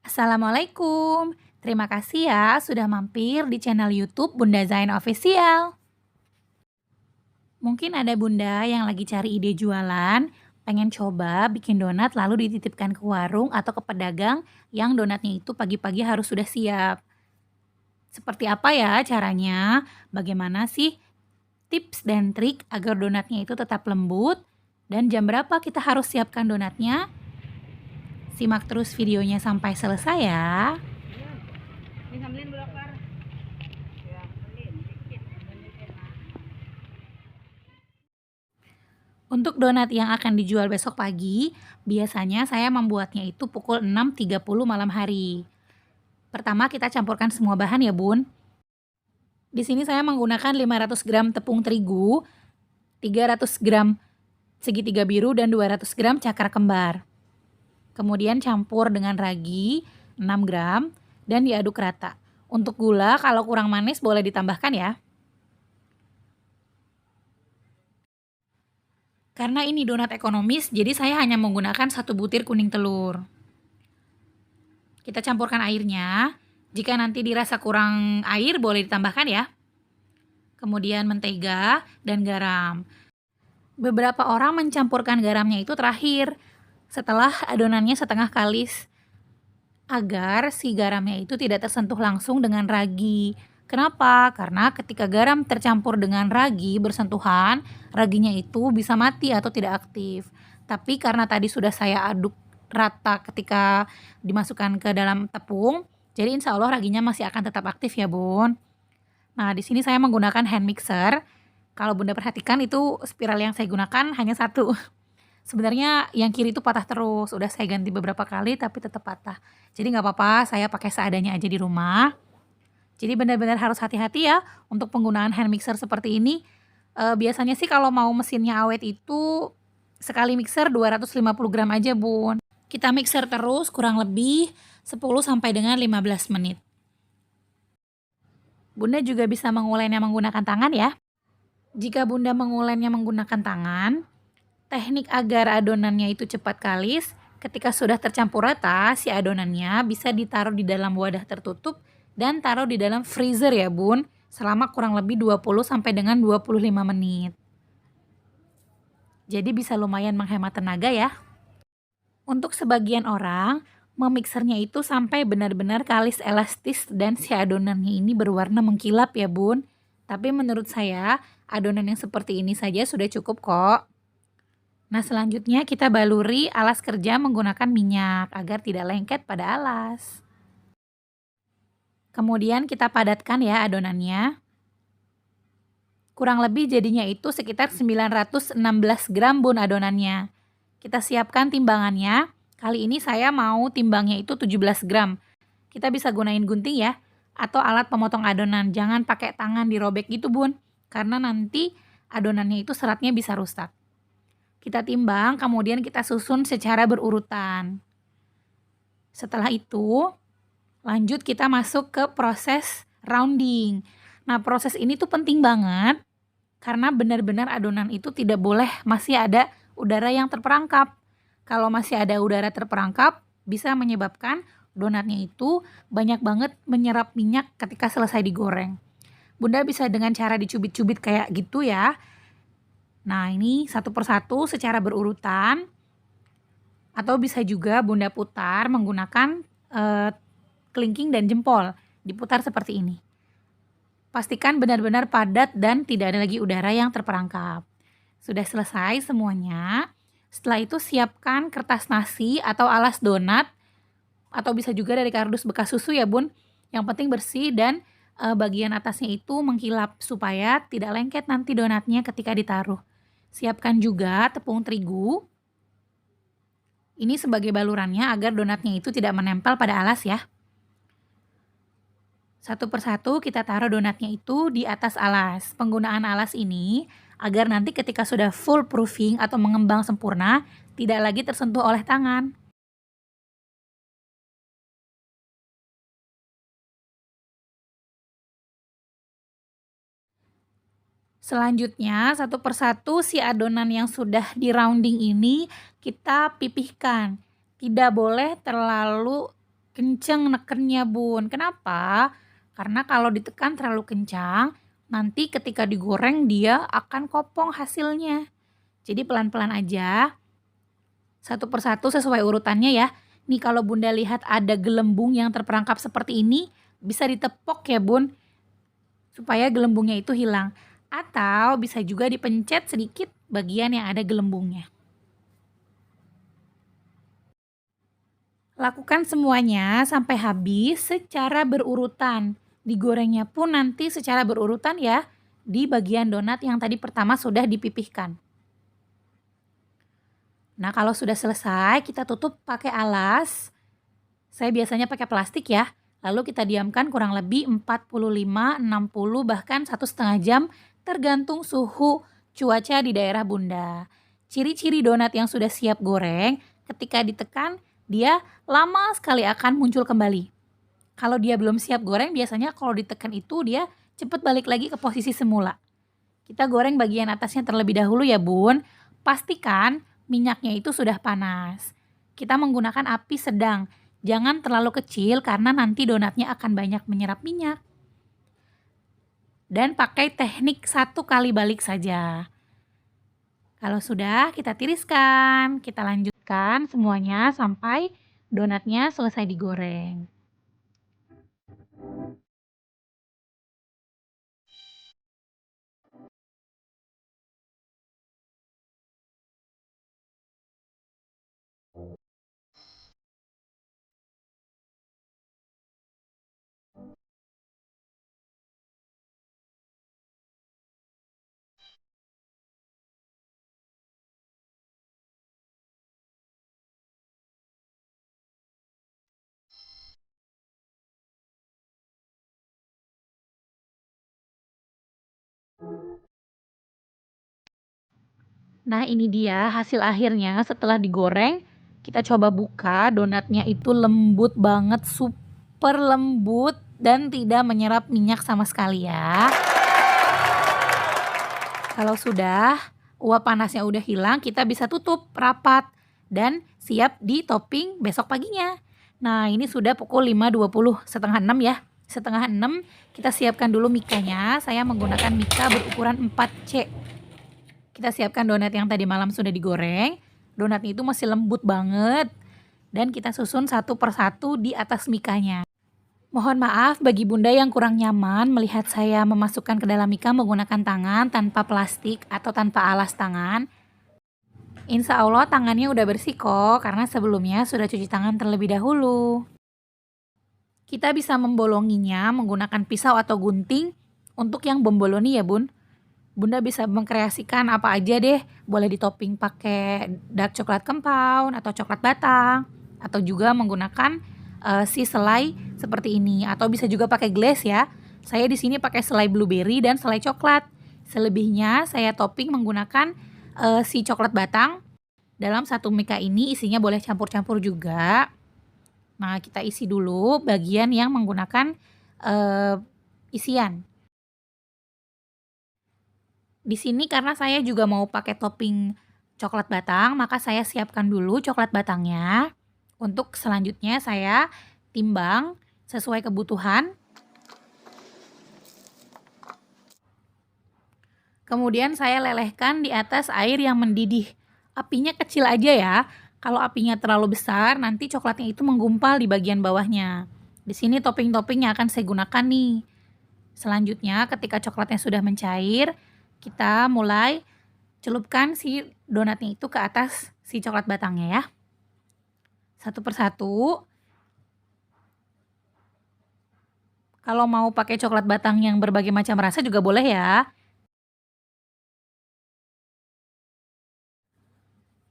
Assalamualaikum. Terima kasih ya sudah mampir di channel YouTube Bunda Zain Official. Mungkin ada bunda yang lagi cari ide jualan, pengen coba bikin donat lalu dititipkan ke warung atau ke pedagang yang donatnya itu pagi-pagi harus sudah siap. Seperti apa ya caranya? Bagaimana sih tips dan trik agar donatnya itu tetap lembut? Dan jam berapa kita harus siapkan donatnya? Simak terus videonya sampai selesai ya. Untuk donat yang akan dijual besok pagi, biasanya saya membuatnya itu pukul 6.30 malam hari. Pertama kita campurkan semua bahan ya bun. Di sini saya menggunakan 500 gram tepung terigu, 300 gram segitiga biru dan 200 gram cakar kembar. Kemudian campur dengan ragi 6 gram dan diaduk rata. Untuk gula kalau kurang manis boleh ditambahkan ya. Karena ini donat ekonomis, jadi saya hanya menggunakan 1 butir kuning telur. Kita campurkan airnya. Jika nanti dirasa kurang air, boleh ditambahkan ya. Kemudian mentega dan garam. Beberapa orang mencampurkan garamnya itu terakhir, setelah adonannya setengah kalis, agar si garamnya itu tidak tersentuh langsung dengan ragi. Kenapa? Karena ketika garam tercampur dengan ragi bersentuhan, raginya itu bisa mati atau tidak aktif. Tapi karena tadi sudah saya aduk rata ketika dimasukkan ke dalam tepung, jadi insya Allah raginya masih akan tetap aktif ya bun. Nah di sini saya menggunakan hand mixer. Kalau bunda perhatikan itu spiral yang saya gunakan hanya satu. Sebenarnya yang kiri itu patah terus, udah saya ganti beberapa kali tapi tetap patah. Jadi nggak apa-apa, saya pakai seadanya aja di rumah. Jadi benar-benar harus hati-hati ya untuk penggunaan hand mixer seperti ini. Biasanya sih kalau mau mesinnya awet itu sekali mixer 250 gram aja bun. Kita mixer terus kurang lebih 10 sampai dengan 15 menit. Bunda juga bisa mengulainya menggunakan tangan ya. Jika bunda mengulainya menggunakan tangan, teknik agar adonannya itu cepat kalis, ketika sudah tercampur rata, si adonannya bisa ditaruh di dalam wadah tertutup dan taruh di dalam freezer ya bun, selama kurang lebih 20 sampai dengan 25 menit. Jadi bisa lumayan menghemat tenaga ya. Untuk sebagian orang, memixernya itu sampai benar-benar kalis elastis dan si adonannya ini berwarna mengkilap ya bun. Tapi menurut saya, adonan yang seperti ini saja sudah cukup kok. Nah selanjutnya kita baluri alas kerja menggunakan minyak agar tidak lengket pada alas. Kemudian kita padatkan ya adonannya. Kurang lebih jadinya itu sekitar 916 gram bun adonannya. Kita siapkan timbangannya. Kali ini saya mau timbangnya itu 17 gram. Kita bisa gunain gunting ya, atau alat pemotong adonan. Jangan pakai tangan dirobek gitu bun, karena nanti adonannya itu seratnya bisa rusak. Kita timbang, kemudian kita susun secara berurutan. Setelah itu, lanjut kita masuk ke proses rounding. Nah, proses ini tuh penting banget, karena benar-benar adonan itu tidak boleh masih ada udara yang terperangkap. Kalau masih ada udara terperangkap, bisa menyebabkan donatnya itu banyak banget menyerap minyak ketika selesai digoreng. Bunda bisa dengan cara dicubit-cubit kayak gitu ya. Nah ini satu persatu secara berurutan, atau bisa juga bunda putar menggunakan kelingking dan jempol, diputar seperti ini. Pastikan benar-benar padat dan tidak ada lagi udara yang terperangkap. Sudah selesai semuanya. Setelah itu siapkan kertas nasi atau alas donat, atau bisa juga dari kardus bekas susu ya bun. Yang penting bersih dan bagian atasnya itu mengkilap supaya tidak lengket nanti donatnya ketika ditaruh. Siapkan juga tepung terigu. Ini sebagai balurannya agar donatnya itu tidak menempel pada alas ya. Satu persatu kita taruh donatnya itu di atas alas. Penggunaan alas ini agar nanti ketika sudah full proofing atau mengembang sempurna, tidak lagi tersentuh oleh tangan. Selanjutnya, satu persatu si adonan yang sudah di rounding ini kita pipihkan. Tidak boleh terlalu kenceng nekennya, Bun. Kenapa? Karena kalau ditekan terlalu kencang, nanti ketika digoreng dia akan kopong hasilnya. Jadi pelan-pelan aja, satu persatu sesuai urutannya ya. Nih kalau Bunda lihat ada gelembung yang terperangkap seperti ini, bisa ditepok ya Bun, supaya gelembungnya itu hilang. Atau bisa juga dipencet sedikit bagian yang ada gelembungnya. Lakukan semuanya sampai habis secara berurutan. Digorengnya pun nanti secara berurutan ya, di bagian donat yang tadi pertama sudah dipipihkan. Nah, kalau sudah selesai, kita tutup pakai alas. Saya biasanya pakai plastik ya. Lalu kita diamkan kurang lebih 45, 60, bahkan 1,5 jam tergantung suhu cuaca di daerah Bunda. Ciri-ciri donat yang sudah siap goreng, ketika ditekan, dia lama sekali akan muncul kembali. Kalau dia belum siap goreng, biasanya kalau ditekan itu dia cepat balik lagi ke posisi semula. Kita goreng bagian atasnya terlebih dahulu ya Bun. Pastikan minyaknya itu sudah panas. Kita menggunakan api sedang. Jangan terlalu kecil karena nanti donatnya akan banyak menyerap minyak. Dan pakai teknik 1 kali balik saja. Kalau sudah, kita tiriskan. Kita lanjutkan semuanya sampai donatnya selesai digoreng. Nah, ini dia hasil akhirnya setelah digoreng. Kita coba buka, donatnya itu lembut banget, super lembut dan tidak menyerap minyak sama sekali ya. Kalau sudah uap panasnya udah hilang, kita bisa tutup rapat dan siap di topping besok paginya. Nah, ini sudah pukul 5.20, setengah 6 ya. Setengah 6 kita siapkan dulu mikanya. Saya menggunakan mika berukuran 4C. Kita siapkan donat yang tadi malam sudah digoreng. Donatnya itu masih lembut banget. Dan kita susun satu persatu di atas mikanya. Mohon maaf bagi Bunda yang kurang nyaman melihat saya memasukkan ke dalam mika menggunakan tangan tanpa plastik atau tanpa alas tangan. Insya Allah tangannya udah bersih kok karena sebelumnya sudah cuci tangan terlebih dahulu. Kita bisa membolonginya menggunakan pisau atau gunting untuk yang memboloni ya Bun. Bunda bisa mengkreasikan apa aja deh, boleh ditopping pakai dark coklat compound atau coklat batang, atau juga menggunakan si selai seperti ini, atau bisa juga pakai glaze ya. Saya di sini pakai selai blueberry dan selai coklat. Selebihnya saya topping menggunakan si coklat batang. Dalam satu mika ini isinya boleh campur-campur juga. Nah, kita isi dulu bagian yang menggunakan isian. Di sini karena saya juga mau pakai topping coklat batang, maka saya siapkan dulu coklat batangnya. Untuk selanjutnya saya timbang sesuai kebutuhan. Kemudian saya lelehkan di atas air yang mendidih. Apinya kecil aja ya. Kalau apinya terlalu besar, nanti coklatnya itu menggumpal di bagian bawahnya. Di sini topping-topping yang akan saya gunakan nih. Selanjutnya ketika coklatnya sudah mencair, kita mulai celupkan si donatnya itu ke atas si coklat batangnya ya. Satu persatu. Kalau mau pakai coklat batang yang berbagai macam rasa juga boleh ya.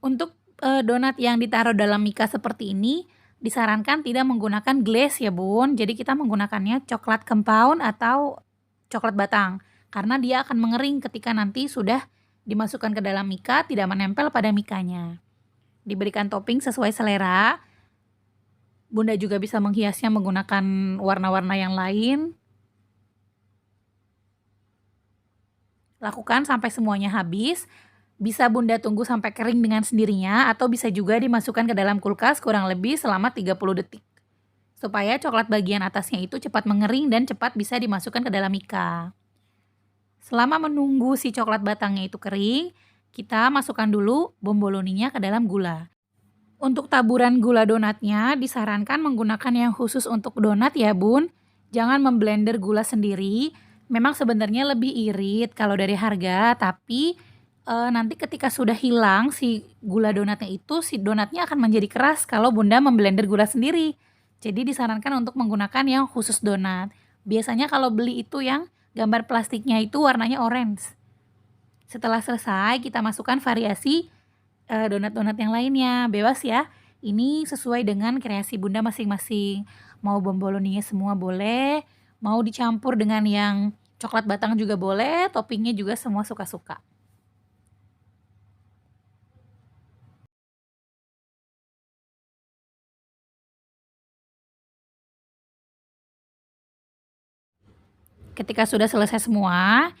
Untuk donat yang ditaruh dalam mika seperti ini, disarankan tidak menggunakan glaze ya Bun. Jadi kita menggunakannya coklat compound atau coklat batang. Karena dia akan mengering ketika nanti sudah dimasukkan ke dalam mika, tidak menempel pada mikanya. Diberikan topping sesuai selera. Bunda juga bisa menghiasnya menggunakan warna-warna yang lain. Lakukan sampai semuanya habis. Bisa Bunda tunggu sampai kering dengan sendirinya atau bisa juga dimasukkan ke dalam kulkas kurang lebih selama 30 detik. Supaya coklat bagian atasnya itu cepat mengering dan cepat bisa dimasukkan ke dalam mika. Selama menunggu si coklat batangnya itu kering, kita masukkan dulu bomboloninya ke dalam gula. Untuk taburan gula donatnya disarankan menggunakan yang khusus untuk donat ya Bun. Jangan memblender gula sendiri. Memang sebenarnya lebih irit kalau dari harga, tapi nanti ketika sudah hilang si gula donatnya itu, si donatnya akan menjadi keras kalau Bunda memblender gula sendiri. Jadi disarankan untuk menggunakan yang khusus donat. Biasanya kalau beli itu yang gambar plastiknya itu warnanya orange. Setelah selesai kita masukkan variasi donat-donat yang lainnya, bebas ya. Ini sesuai dengan kreasi Bunda masing-masing. Mau bomboloninya semua boleh, mau dicampur dengan yang coklat batang juga boleh, toppingnya juga semua suka-suka. Ketika sudah selesai semua,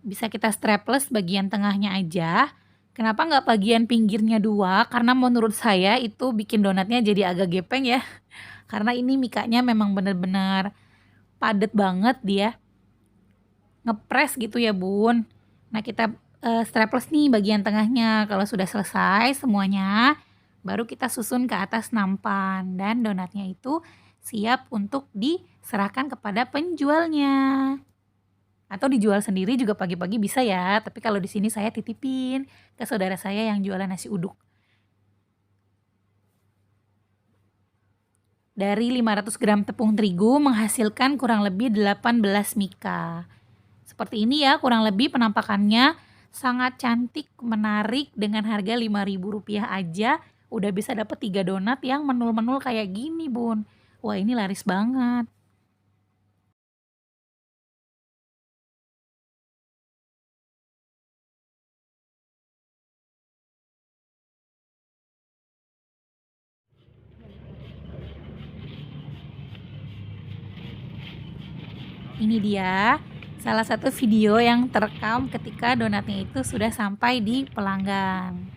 bisa kita strapless bagian tengahnya aja. Kenapa nggak bagian pinggirnya dua? Karena menurut saya itu bikin donatnya jadi agak gepeng ya. Karena ini mikanya memang benar-benar padat banget dia. Ngepres gitu ya Bun. Nah kita strapless nih bagian tengahnya. Kalau sudah selesai semuanya, baru kita susun ke atas nampan. Dan donatnya itu siap untuk diserahkan kepada penjualnya. Atau dijual sendiri juga pagi-pagi bisa ya, tapi kalau di sini saya titipin ke saudara saya yang jualan nasi uduk. Dari 500 gram tepung terigu menghasilkan kurang lebih 18 mika. Seperti ini ya kurang lebih penampakannya, sangat cantik, menarik, dengan harga Rp5.000 aja udah bisa dapet 3 donat yang menul-menul kayak gini Bun. Wah ini laris banget. Ini dia salah satu video yang terekam ketika donatnya itu sudah sampai di pelanggan.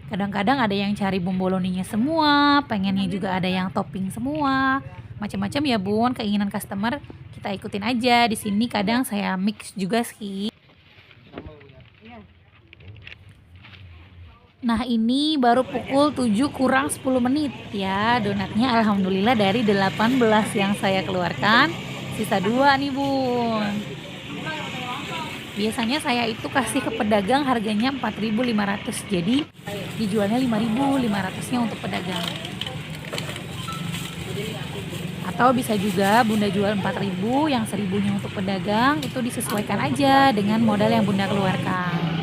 Kadang-kadang ada yang cari bomboloninya semua, pengennya juga ada yang topping semua. Macam-macam ya Bun, keinginan customer kita ikutin aja. Di sini kadang saya mix juga sih. Nah ini baru pukul 7 kurang 10 menit ya. Donatnya alhamdulillah dari 18 yang saya keluarkan, sisa 2 nih Bun. Biasanya saya itu kasih ke pedagang harganya 4.500, jadi dijualnya 5.500-nya untuk pedagang. Atau bisa juga Bunda jual 4.000, yang 1.000-nya untuk pedagang, itu disesuaikan aja dengan modal yang Bunda keluarkan.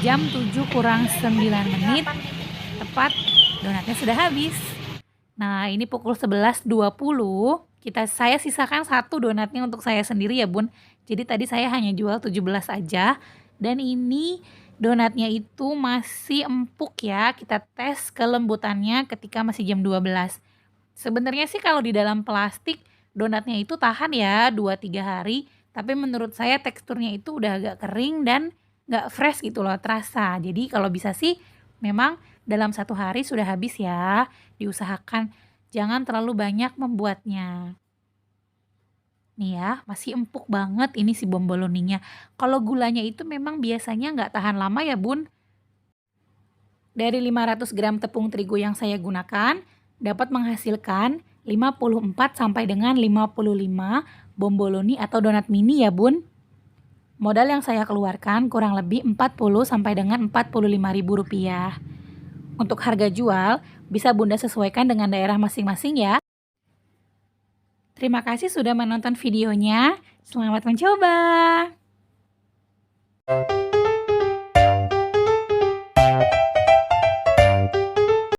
Jam 7 kurang 9 menit, tepat donatnya sudah habis. Nah ini pukul 11.20, saya sisakan 1 donatnya untuk saya sendiri ya Bun. Jadi tadi saya hanya jual 17 aja. Dan ini donatnya itu masih empuk ya. Kita tes kelembutannya ketika masih jam 12. Sebenarnya sih kalau di dalam plastik donatnya itu tahan ya 2-3 hari. Tapi menurut saya teksturnya itu udah agak kering dan nggak fresh gitu loh, terasa. Jadi kalau bisa sih memang dalam 1 hari sudah habis ya. Diusahakan jangan terlalu banyak membuatnya. Nih ya, masih empuk banget ini si bomboloninya. Kalau gulanya itu memang biasanya nggak tahan lama ya Bun. Dari 500 gram tepung terigu yang saya gunakan, dapat menghasilkan 54 sampai dengan 55 bomboloni atau donat mini ya Bun. Modal yang saya keluarkan kurang lebih 40 sampai dengan Rp45.000. Untuk harga jual, bisa Bunda sesuaikan dengan daerah masing-masing ya. Terima kasih sudah menonton videonya. Selamat mencoba.